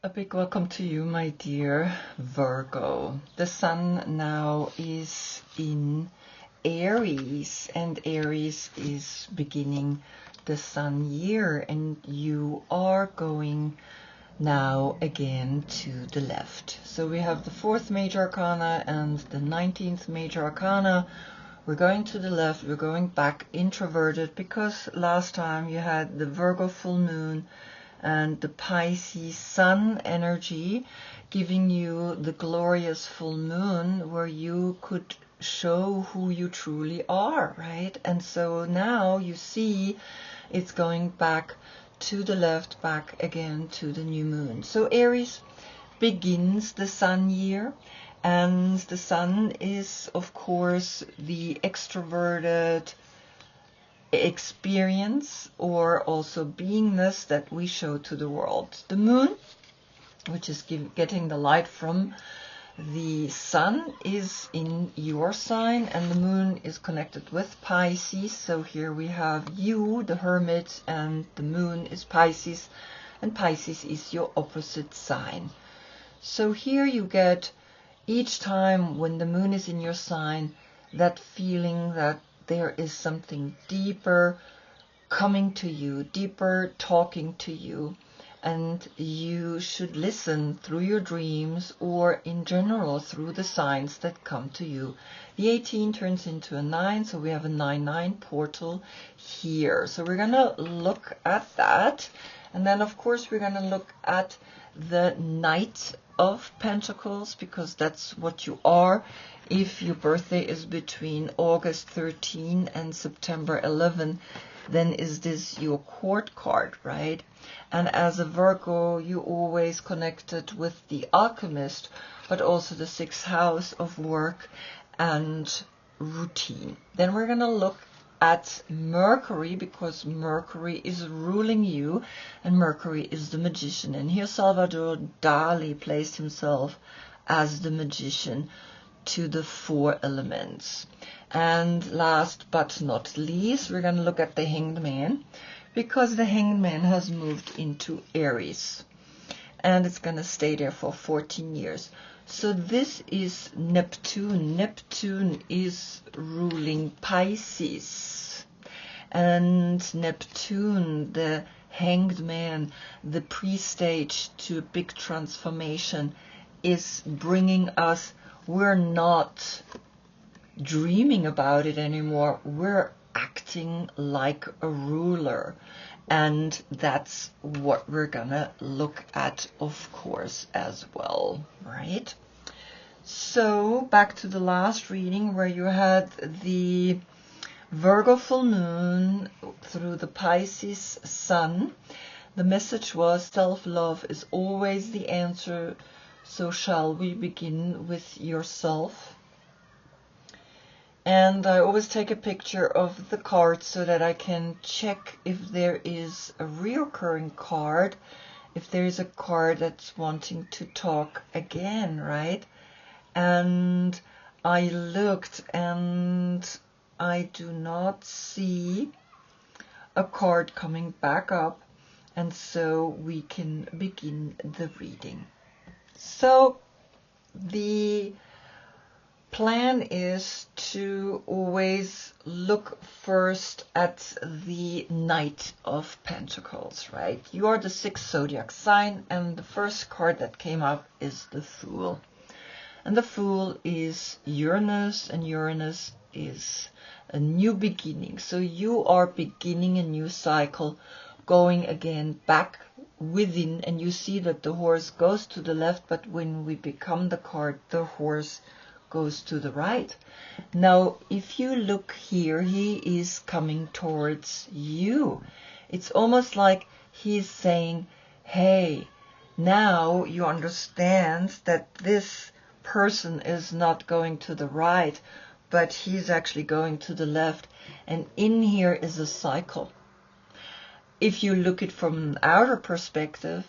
A big welcome to you, my dear Virgo. The sun now is in Aries, and Aries is beginning the sun year, and you are going now again to the left. So we have the 4th major arcana and the 19th major arcana. We're going to the left, we're going back introverted, because last time you had the Virgo full moon and the Pisces sun energy giving you the glorious full moon where you could show who you truly are, right? And so now you see it's going back to the left, back again to the new moon. So Aries begins the sun year, and the sun is, of course, the extroverted experience or also beingness that we show to the world. The moon, which is getting the light from the sun, is in your sign, and the moon is connected with Pisces. So here we have you, the Hermit, and the moon is Pisces, and Pisces is your opposite sign. So here you get, each time when the moon is in your sign, that feeling that there is something deeper coming to you, deeper talking to you, and you should listen through your dreams or in general through the signs that come to you. The 18 turns into a 9, so we have a 9-9 portal here. So we're going to look at that, and then of course we're going to look at the Knight of Pentacles, because that's what you are. If your birthday is between August 13 and September 11, then is this your court card, right? And as a Virgo, you always connected with the alchemist, but also the 6th house of work and routine. Then we're going to look at Mercury, because Mercury is ruling you, and Mercury is the magician. And here Salvador Dali placed himself as the magician to the 4 elements. And last but not least, we're going to look at the Hanged Man, because the Hanged Man has moved into Aries, and it's going to stay there for 14 years. So this is Neptune. Neptune is ruling Pisces, and Neptune, the Hanged Man, the pre-stage to a big transformation, is bringing us, we're not dreaming about it anymore, we're acting like a ruler. And that's what we're gonna look at, of course, as well, right? So back to the last reading where you had the Virgo full moon through the Pisces sun. The message was, self-love is always the answer. So shall we begin with yourself? And I always take a picture of the card so that I can check if there is a reoccurring card, if there is a card that's wanting to talk again, right? And I looked and I do not see a card coming back up, and so we can begin the reading. So the plan is to always look first at the Knight of Pentacles, right? You are the 6th zodiac sign, and the first card that came up is the Fool. And the Fool is Uranus, and Uranus is a new beginning. So you are beginning a new cycle, going again back within, and you see that the horse goes to the left, but when we become the card, the horse goes to the right. Now, if you look here, he is coming towards you. It's almost like he's saying, hey, now you understand that this person is not going to the right, but he's actually going to the left. And in here is a cycle. If you look it from an outer perspective,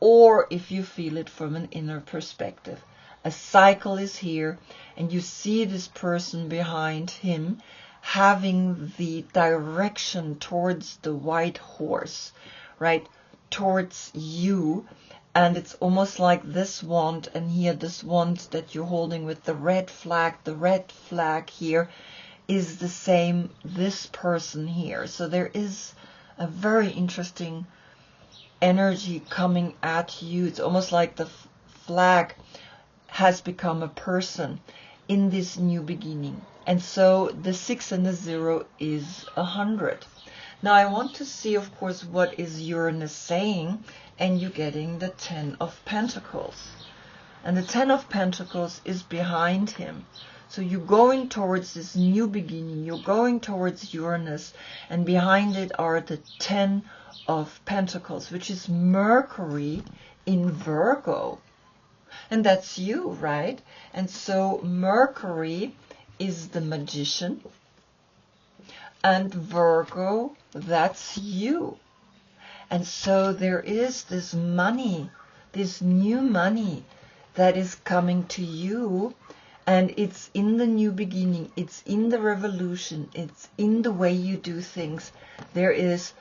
or if you feel it from an inner perspective, a cycle is here, and you see this person behind him having the direction towards the white horse, right, towards you, And it's almost like this wand, and here this wand that you're holding with the red flag here is the same, this person here. So there is a very interesting energy coming at you. It's almost like the flag has become a person in this new beginning. And so the 6 and the 0 is 100. Now I want to see, of course, what is Uranus saying, and you're getting the 10 of Pentacles. And the 10 of Pentacles is behind him. So you're going towards this new beginning, you're going towards Uranus, and behind it are the 10 of Pentacles, which is Mercury in Virgo. And that's you, right? And so Mercury is the magician, and Virgo, that's you. And so there is this money, this new money that is coming to you, and it's in the new beginning, it's in the revolution, it's in the way you do things. There is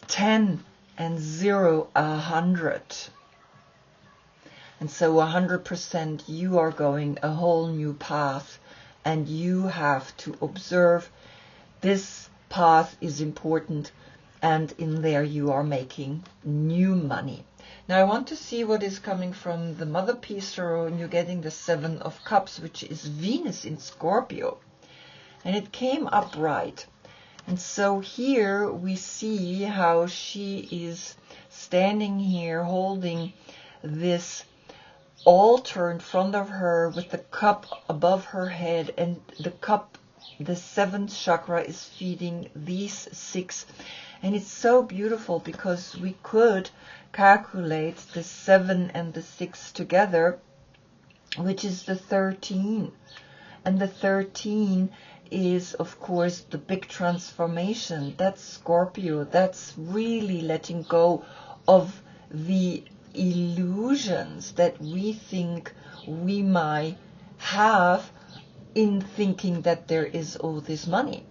10 and 0, 100. And so 100% you are going a whole new path, and you have to observe this path is important, and in there you are making new money. Now I want to see what is coming from the Mother Piece Tarot, and you're getting the 7 of Cups, which is Venus in Scorpio. And it came upright. And so here we see how she is standing here holding this altar in front of her with the cup above her head, and the cup, the 7th chakra, is feeding these 6. And it's so beautiful because we could calculate the 7 and the 6 together, which is the 13. And the 13 is, of course, the big transformation. That's Scorpio. That's really letting go of the illusions that we think we might have in thinking that there is all this money.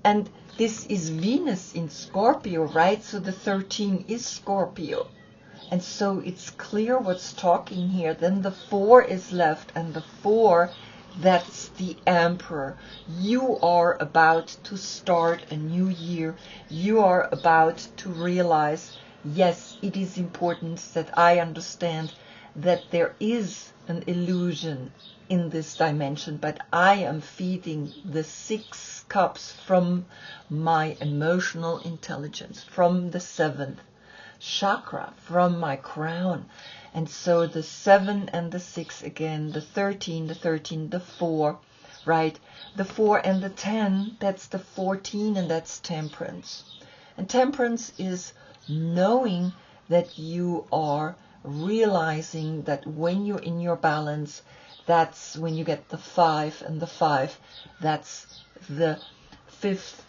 And this is Venus in Scorpio, right? So the 13 is Scorpio. And so it's clear what's talking here. Then the 4 is left, and the 4, that's the Emperor. You are about to start a new year. You are about to realize, yes, it is important that I understand that there is an illusion in this dimension, but I am feeding the 6 cups from my emotional intelligence, from the 7th chakra, from my crown. And so the 7 and the 6 again, the 13, the 4, right? The 4 and the 10, that's the 14, and that's Temperance. And Temperance is knowing that you are realizing that when you're in your balance, that's when you get the 5, and the 5, that's the 5th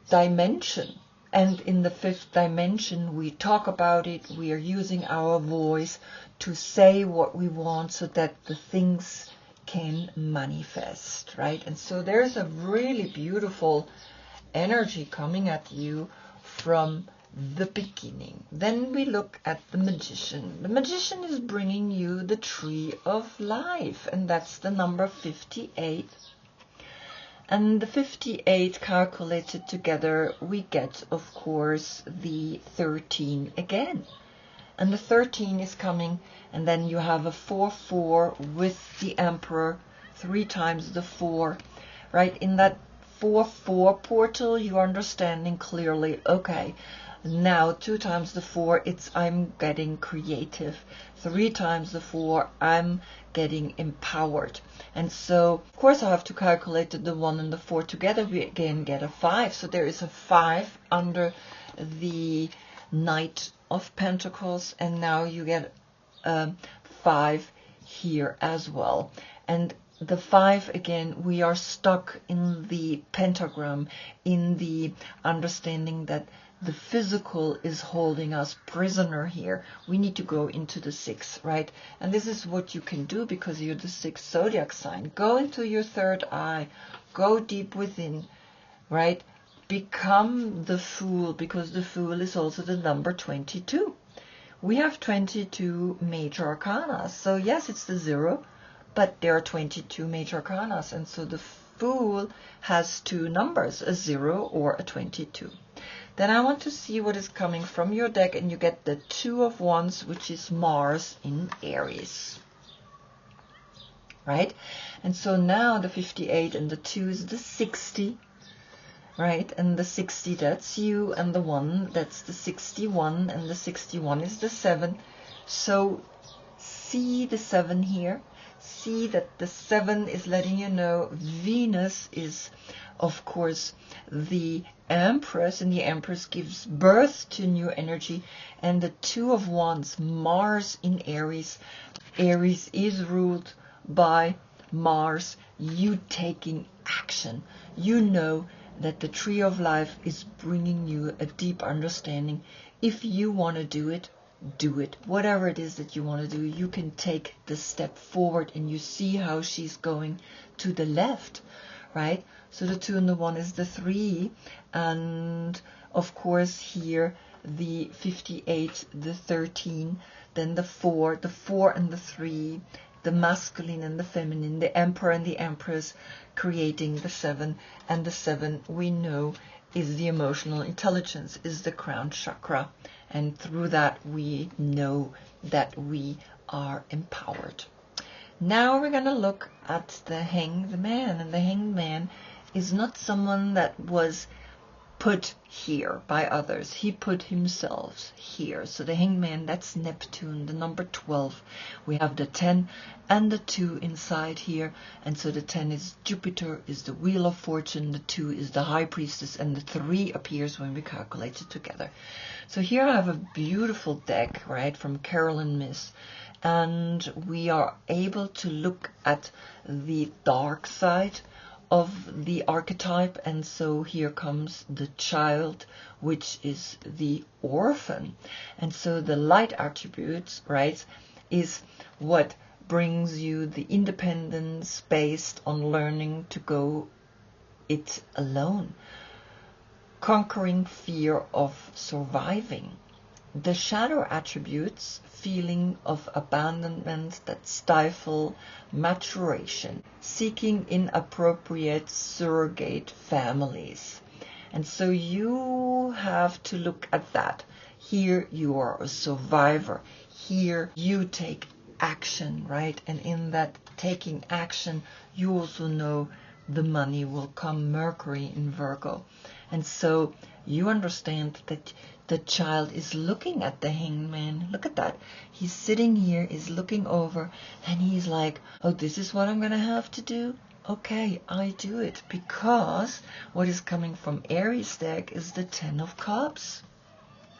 dimension. And in the 5th dimension, we talk about it, we are using our voice to say what we want so that the things can manifest, right? And so there's a really beautiful energy coming at you from the beginning. Then we look at the Magician. The Magician is bringing you the Tree of Life, and that's the number 58. And the 58 calculated together, we get, of course, the 13 again. And the 13 is coming, and then you have a 4-4 with the Emperor, 3 times the 4, right? In that 4-4 portal, you are understanding clearly, okay, now 2 times the 4, it's I'm getting creative. 3 times the 4, I'm getting empowered. And so, of course, I have to calculate the 1 and the 4 together. We again get a 5. So there is a 5 under the Knight of Pentacles, and now you get 5 here as well. And the 5, again, we are stuck in the pentagram, in the understanding that the physical is holding us prisoner here. We need to go into the 6, right? And this is what you can do because you're the 6th zodiac sign. Go into your 3rd eye, go deep within, right? become the Fool, because the Fool is also the number 22. We have 22 major arcana. So yes, it's the 0, but there are 22 major arcana. And so the Fool has two numbers, a 0 or a 22. Then I want to see what is coming from your deck, and you get the 2 of Wands, which is Mars in Aries. Right? And so now the 58 and the 2 is the 60. Right? And the 60, that's you, and the 1, that's the 61, and the 61 is the 7. So see the 7 here. See that the 7 is letting you know Venus is, of course, the Empress, and the Empress gives birth to new energy. And the 2 of Wands, Mars in Aries. Aries is ruled by Mars. You taking action. You know that the tree of life is bringing you a deep understanding. If you want to do it, do it. Whatever it is that you want to do, you can take the step forward, and you see how she's going to the left, right? So the 2 and the 1 is the 3, and of course here the 58, the 13, then the 4 and the 3, the masculine and the feminine, the Emperor and the Empress, creating the 7, and the 7 we know is the emotional intelligence, is the crown chakra, and through that we know that we are empowered. Now we're going to look at the Hanged Man, and the Hanged Man is not someone that was put here by others. He put himself here. So the Hanged Man, that's Neptune, the number 12. We have the 10 and the 2 inside here. And so the 10 is Jupiter, is the Wheel of Fortune. The 2 is the High Priestess, and the 3 appears when we calculate it together. So here I have a beautiful deck, right, from Carolyn Myss. And we are able to look at the dark side of the archetype, and so here comes the child, which is the orphan. And so the light attributes, right, is what brings you the independence based on learning to go it alone, conquering fear of surviving. The shadow attributes, feeling of abandonment that stifle maturation, seeking inappropriate surrogate families. And so you have to look at that. Here you are a survivor. Here you take action, right? And in that taking action, you also know the money will come. Mercury in Virgo. And so you understand that the child is looking at the Hanged Man. Look at that. He's sitting here, is looking over, and he's like, oh, this is what I'm going to have to do? Okay, I do it. Because what is coming from Aries deck is the 10 of Cups,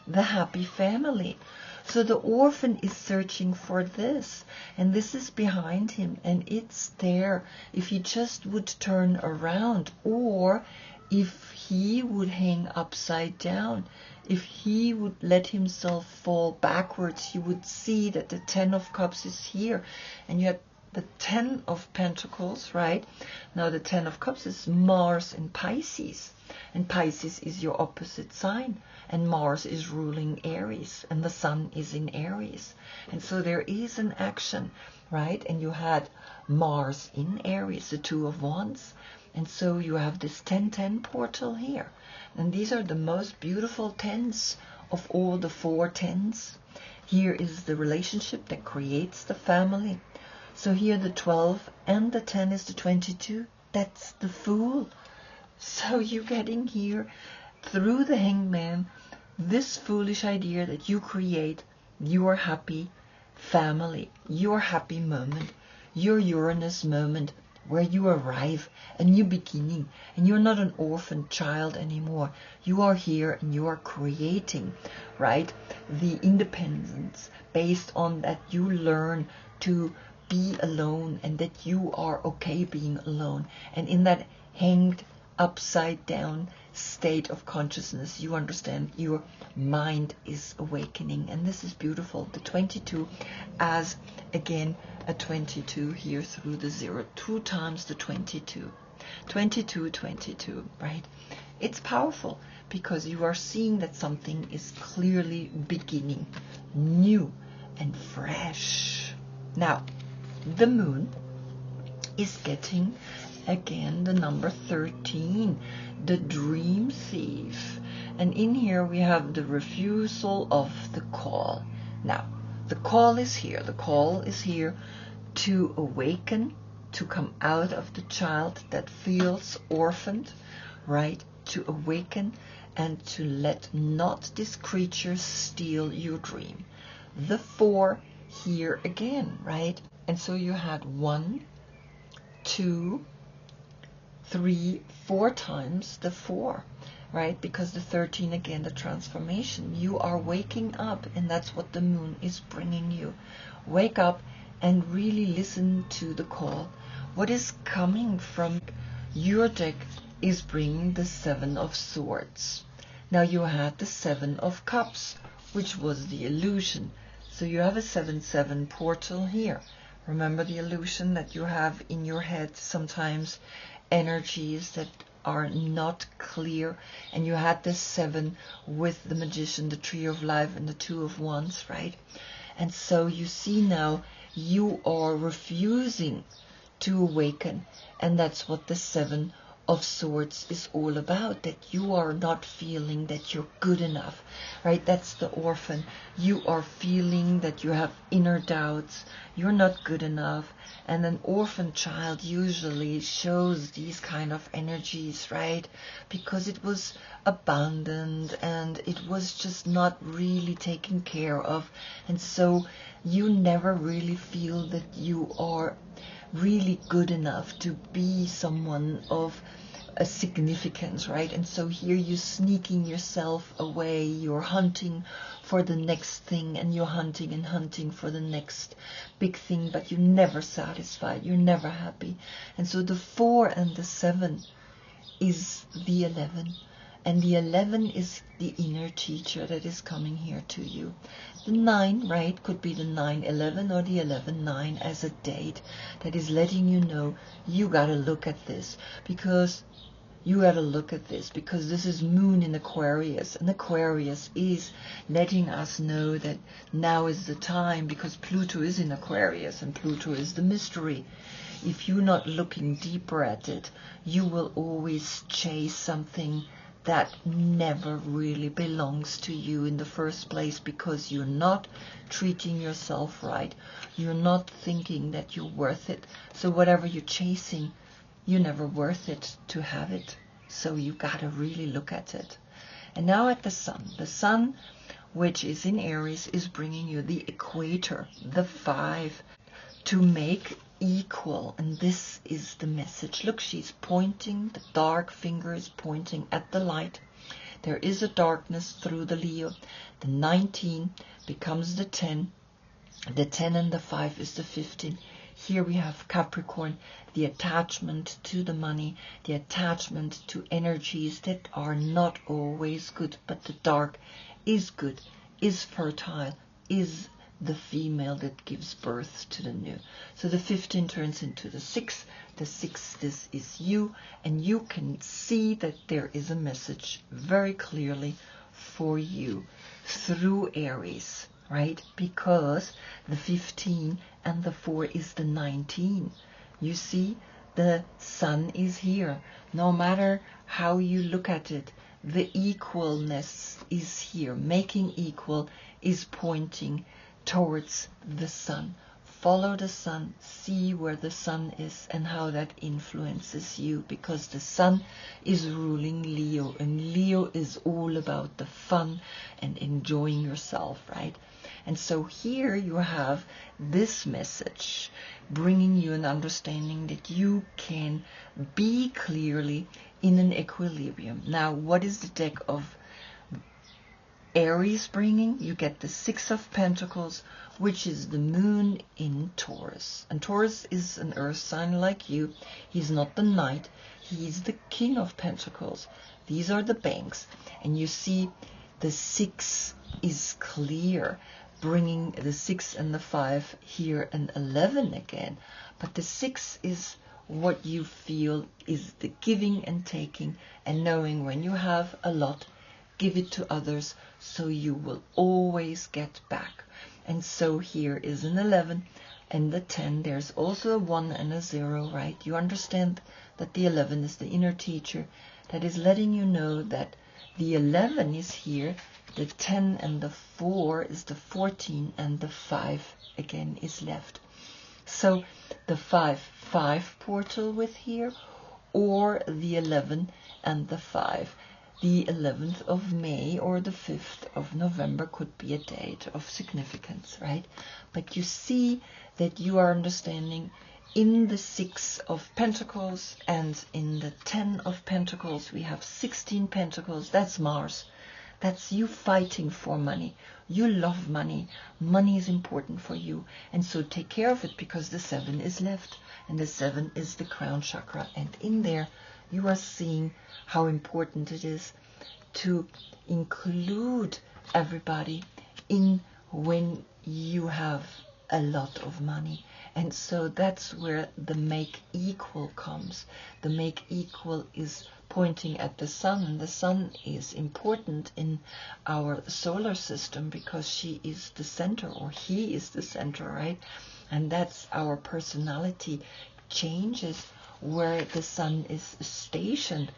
the happy family. So the orphan is searching for this, and this is behind him, and it's there. If he just would turn around, or if he would hang upside down, if he would let himself fall backwards, he would see that the 10 of Cups is here. And you had the 10 of Pentacles, right? Now the 10 of Cups is Mars in Pisces. And Pisces is your opposite sign. And Mars is ruling Aries. And the Sun is in Aries. And so there is an action, right? And you had Mars in Aries, the 2 of Wands. And so you have this 10-10 portal here. And these are the most beautiful 10s of all the 4 10s. Here is the relationship that creates the family. So here the 12 and the 10 is the 22. That's the Fool. So you're getting here through the Hanged Man this foolish idea that you create your happy family, your happy moment, your Uranus moment, where you arrive, a new beginning, and you're not an orphan child anymore. You are here and you are creating, right, the independence based on that you learn to be alone, and that you are okay being alone. And in that hanged upside down state of consciousness, you understand your mind is awakening. And this is beautiful. The 22 as, again, a 22 here through the 0, 2 times the 22. 22, 22, right? It's powerful because you are seeing that something is clearly beginning, new and fresh. Now, the moon is getting again the number 13, the dream thief. And in here we have the refusal of the call. Now, the call is here. The call is here to awaken, to come out of the child that feels orphaned, right? To awaken and to let not this creature steal your dream. The 4 here again, right? And so you had 1, 2, 3, 4 times the 4, right? Because the 13 again, the transformation. You are waking up, and that's what the moon is bringing you. Wake up and really listen to the call. What is coming from your deck is bringing the 7 of Swords. Now you had the 7 of Cups, which was the illusion. So you have a 7-7 portal here. Remember the illusion that you have in your head, sometimes energies that are not clear, and you had this 7 with the Magician, the Tree of Life, and the 2 of Wands, right? And so you see now you are refusing to awaken, and that's what the 7 of Swords is all about, that you are not feeling that you're good enough, right? That's the orphan. You are feeling that you have inner doubts, you're not good enough, and an orphan child usually shows these kind of energies, right? Because it was abandoned and it was just not really taken care of, and so you never really feel that you are really good enough to be someone of a significance, right? And so here you're sneaking yourself away, you're hunting for the next thing, and you're hunting and hunting for the next big thing, but you're never satisfied, you're never happy. And so the 4 and the 7 is the 11, and the 11 is the inner teacher that is coming here to you. The 9, right, could be the 9-11 or the 11-9 as a date that is letting you know you gotta look at this, because you gotta look at this because this is Moon in Aquarius, and Aquarius is letting us know that now is the time, because Pluto is in Aquarius and Pluto is the mystery. If you're not looking deeper at it, you will always chase something that never really belongs to you in the first place, because you're not treating yourself right. You're not thinking that you're worth it. So whatever you're chasing, you're never worth it to have it. So you gotta really look at it. And now at the Sun. The Sun, which is in Aries, is bringing you the equator, the 5, to make equal. And this is the message. Look, she's pointing, the dark finger is pointing at the light. There is a darkness through the Leo. The 19 becomes the 10. The 10 and the 5 is the 15. Here we have Capricorn, the attachment to the money, the attachment to energies that are not always good, but the dark is good, is fertile, is the female that gives birth to the new. So the 15 turns into the 6. The 6, this is you, and you can see that there is a message very clearly for you through Aries, right? Because the 15 and the 4 is the 19. You see, the Sun is here. No matter how you look at it, the equalness is here. Making equal is pointing towards the Sun. Follow the Sun, see where the Sun is and how that influences you, because the Sun is ruling Leo, and Leo is all about the fun and enjoying yourself, right? And so here you have this message bringing you an understanding that you can be clearly in an equilibrium. Now, what is the deck of Aries bringing? You get the 6 of Pentacles, which is the Moon in Taurus. And Taurus is an earth sign like you. He's not the Knight. He's the King of Pentacles. These are the banks. And you see the 6 is clear, bringing the 6 and the 5 here, and 11 again. But the 6 is what you feel is the giving and taking, and knowing when you have a lot, give it to others, so you will always get back. And so here is an 11 and the 10. There's also a 1 and a 0, right? You understand that the 11 is the inner teacher that is letting you know that the 11 is here, the 10 and the 4 is the 14, and the 5 again is left. So the 5-5 portal with here, or the 11 and the 5. The 11th of May or the 5th of November could be a date of significance, right? But you see that you are understanding in the 6 of Pentacles and in the 10 of Pentacles, we have 16 Pentacles. That's Mars. That's you fighting for money. You love money. Money is important for you. And so take care of it, because the 7 is left. And the 7 is the crown chakra. And in there, you are seeing how important it is to include everybody in when you have a lot of money. And so that's where the make equal comes. The make equal is pointing at the sun, and the sun is important in our solar system because she is the center, or he is the center, right? And that's our personality changes where the sun is stationed.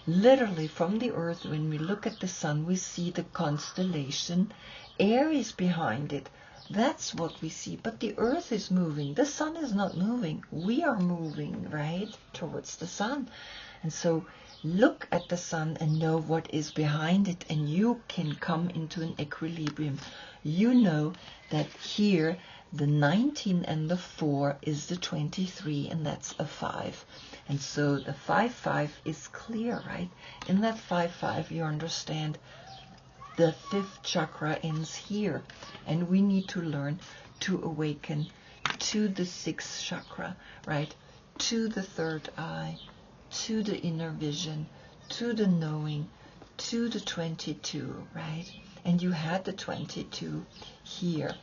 Literally from the earth, when we look at the sun, we see the constellation Aries behind it. That's what we see. But the earth is moving. The sun is not moving. We are moving, right, towards the sun. And so look at the sun and know what is behind it, and you can come into an equilibrium. You know that here the 19 and the 4 is the 23, and that's a 5. And so the 5-5 is clear, right? In that 5-5, you understand the 5th chakra ends here, and we need to learn to awaken to the 6th chakra, right? To the 3rd eye, to the inner vision, to the knowing, to the 22, right? And you had the 22 here,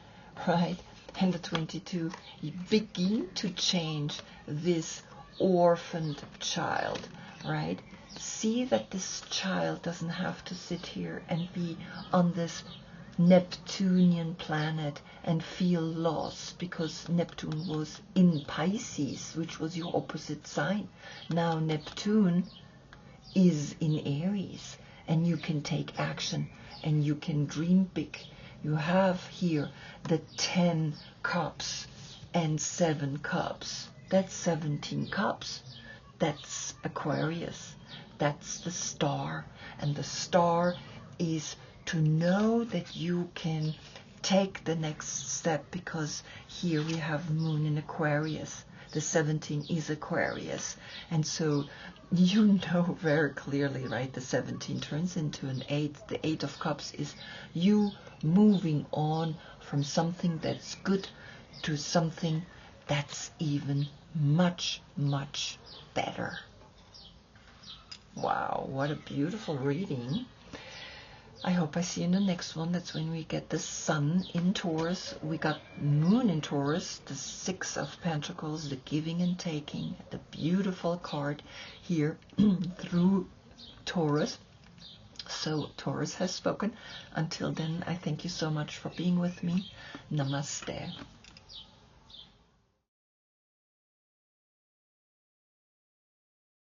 right? And the 22, you begin to change this orphaned child, right? See that this child doesn't have to sit here and be on this Neptunian planet and feel lost because Neptune was in Pisces, which was your opposite sign. Now Neptune is in Aries, and you can take action and you can dream big. You have here the 10 cups and 7 cups. That's 17 cups. That's Aquarius. That's the star. And the star is to know that you can take the next step, because here we have Moon in Aquarius. The 17 is Aquarius. And so you know very clearly, right, the 17 turns into an 8. The 8 of Cups is you moving on from something that's good to something that's even much, much better. Wow, what a beautiful reading. I hope I see you in the next one. That's when we get the sun in Taurus. We got Moon in Taurus, the 6 of Pentacles, the giving and taking, the beautiful card here through Taurus. So Taurus has spoken. Until then, I thank you so much for being with me. Namaste.